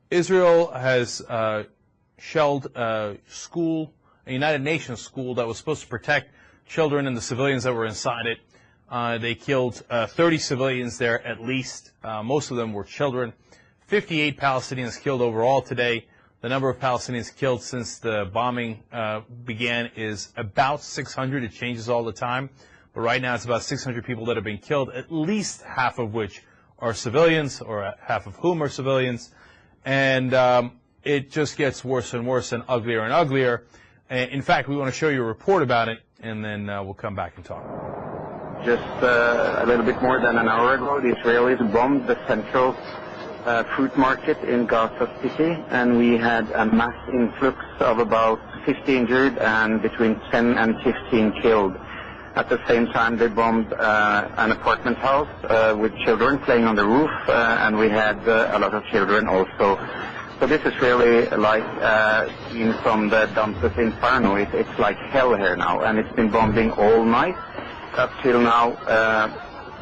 Israel has shelled a school, a United Nations school that was supposed to protect children and the civilians that were inside it. They killed 30 civilians there at least. Most of them were children. 58 Palestinians killed overall today. The number of Palestinians killed since the bombing began is about 600. It changes all the time. But right now it's about 600 people that have been killed, at least half of which are civilians, or half of whom are civilians. And it just gets worse and worse and uglier. In fact, we want to show you a report about it, and then we'll come back and talk. Just a little bit more than an hour ago, the Israelis bombed the central fruit market in Gaza City, and we had a mass influx of about 50 injured and between 10 and 15 killed. At the same time, they bombed an apartment house with children playing on the roof, and we had a lot of children also. So this is really like seen from the Dante's Inferno. It's like hell here now, and it's been bombing all night. Up till now,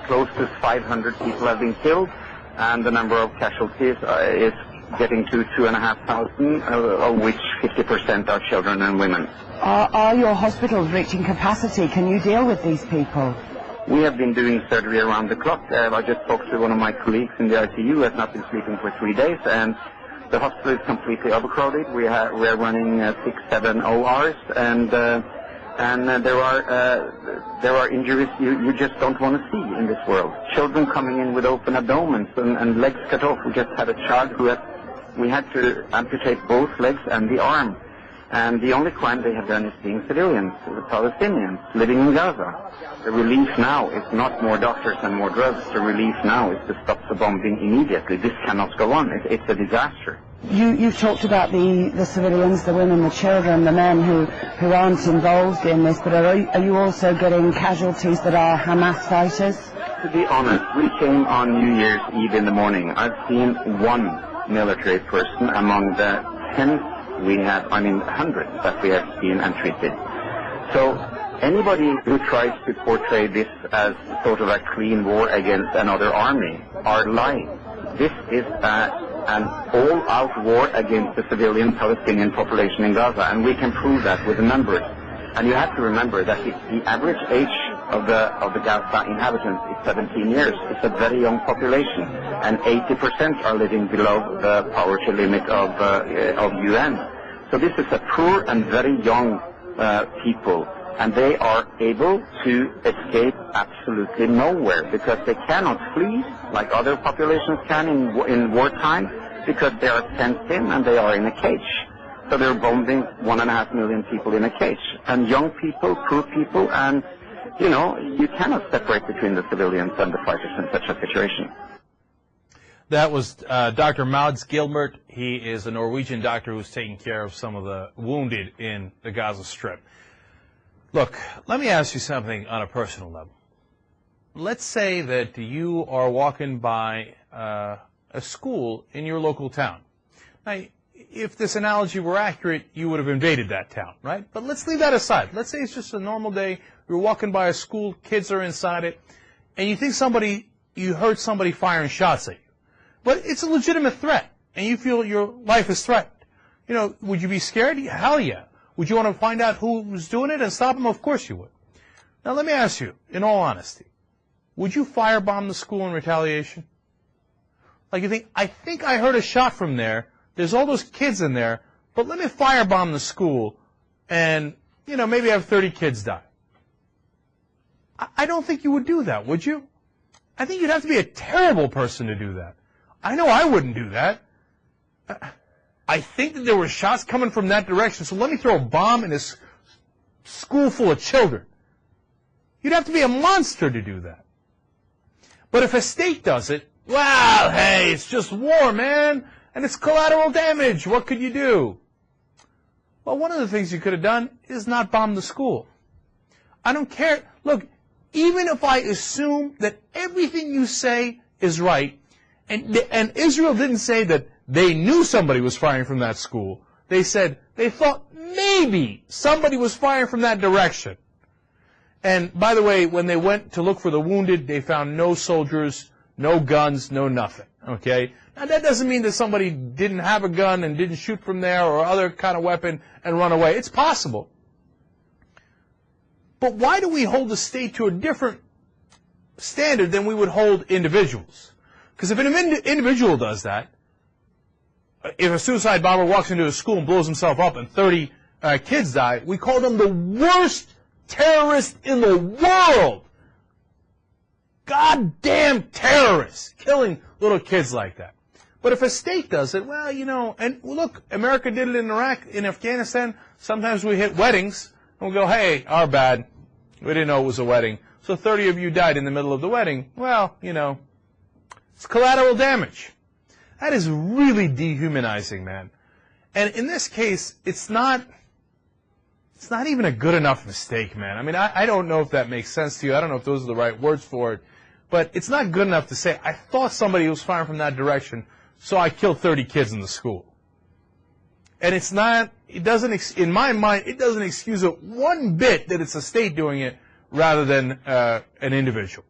close to 500 people have been killed, and the number of casualties is getting to 2,500, of which 50% are children and women. Are your hospitals reaching capacity? Can you deal with these people? We have been doing surgery around the clock. I just talked to one of my colleagues in the ICU who has not been sleeping for 3 days, and the hospital is completely overcrowded. We are running 6-7 ORs, and there are injuries you just don't want to see in this world. Children coming in with open abdomens and legs cut off. We just had a child we had to amputate both legs and the arm. And the only crime they have done is being civilians, the Palestinians living in Gaza. The relief now is not more doctors and more drugs. The relief now is to stop the bombing immediately. This cannot go on. It's a disaster. You've talked about the civilians, the women, the children, the men who aren't involved in this, but are you also getting casualties that are Hamas fighters? To be honest, we came on New Year's Eve in the morning. I've seen one military person among the tens we have, hundreds that we have seen and treated. So anybody who tries to portray this as sort of a clean war against another army are lying. This is an all-out war against the civilian Palestinian population in Gaza, and we can prove that with the numbers. And you have to remember that the average age of the Gaza inhabitants is 17 years. It's a very young population, and 80% are living below the poverty limit of UN. So this is a poor and very young people, and they are able to escape absolutely nowhere because they cannot flee like other populations can in wartime, because they are fenced in and they are in a cage. So they're bombing 1.5 million people in a cage, and young people, poor people, and you cannot separate between the civilians and the fighters in such a situation. That was Dr. Mads Gilbert. He is a Norwegian doctor who's taking care of some of the wounded in the Gaza Strip. Look, let me ask you something on a personal level. Let's say that you are walking by a school in your local town. Now, if this analogy were accurate, you would have invaded that town, right? But let's leave that aside. Let's say it's just a normal day. You're walking by a school, kids are inside it, and you think you heard somebody firing shots at you. But it's a legitimate threat, and you feel your life is threatened. Would you be scared? Hell yeah. Would you want to find out who was doing it and stop them? Of course you would. Now let me ask you, in all honesty, would you firebomb the school in retaliation? Like you think, I think I heard a shot from there. There's all those kids in there, but let me firebomb the school and, maybe have 30 kids die. I don't think you would do that, would you? I think you'd have to be a terrible person to do that. I know I wouldn't do that. I think that there were shots coming from that direction, so let me throw a bomb in this school full of children. You'd have to be a monster to do that. But if a state does it, well, hey, it's just war, man, and it's collateral damage. What could you do? Well, one of the things you could have done is not bomb the school. I don't care. Look, even if I assume that everything you say is right, and Israel didn't say that they knew somebody was firing from that school. They said they thought maybe somebody was firing from that direction. And by the way, when they went to look for the wounded, they found no soldiers, no guns, no nothing. Okay? Now, that doesn't mean that somebody didn't have a gun and didn't shoot from there or other kind of weapon and run away. It's possible. But why do we hold the state to a different standard than we would hold individuals? Because if an individual does that, if a suicide bomber walks into a school and blows himself up and 30 kids die, we call them the worst terrorist in the world. Goddamn terrorists, killing little kids like that. But if a state does it, well, you know, and look, America did it in Iraq, in Afghanistan. Sometimes we hit weddings and we go, hey, our bad. We didn't know it was a wedding. So 30 of you died in the middle of the wedding. Well, you know, it's collateral damage. That is really dehumanizing, man. And in this case, it's not even a good enough mistake, man. I mean, I don't know if that makes sense to you. I don't know if those are the right words for it. But it's not good enough to say, I thought somebody was firing from that direction, so I killed 30 kids in the school. And it's not, it doesn't, in my mind, it doesn't excuse it one bit that it's a state doing it rather than an individual.